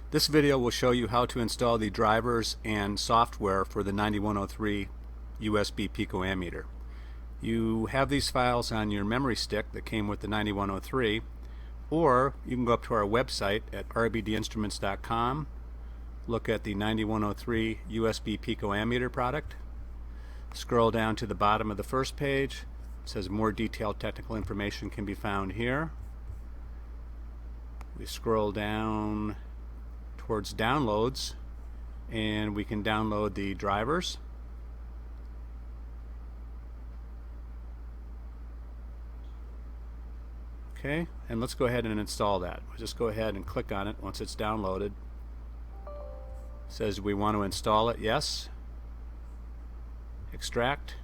This video will show you how to install the drivers and software for the 9103 USB picoammeter. You have these files on your memory stick that came with the 9103, or you can go up to our website at rbdinstruments.com, look at the 9103 USB picoammeter product, scroll down to the bottom of the first page. It says more detailed technical information can be found here. We scroll down towards downloads and we can download the drivers. Okay, and let's go ahead and install that. We'll just go ahead and click on it once it's downloaded. It says we want to install it. Yes. Extract.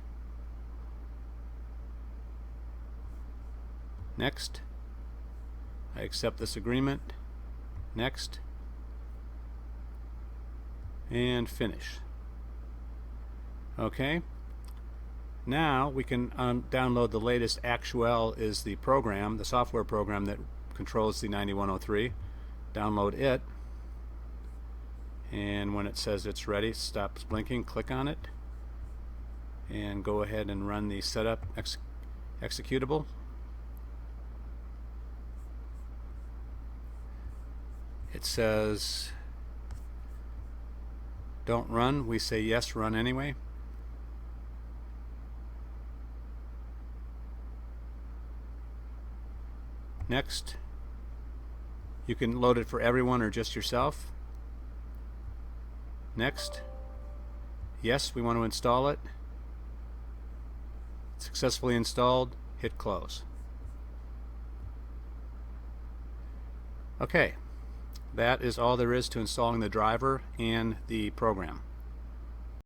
Next. I accept this agreement. Next. And finish. Okay. Now we can download the latest. Actuel is the program, the software program that controls the 9103. Download it. And when it says it's ready, it stops blinking, click on it. And go ahead and run the setup executable. It says don't run. We say yes, run anyway. Next. You can load it for everyone or just yourself. Next. Yes, we want to install it. Successfully installed. Hit close. Okay. That is all there is to installing the driver and the program.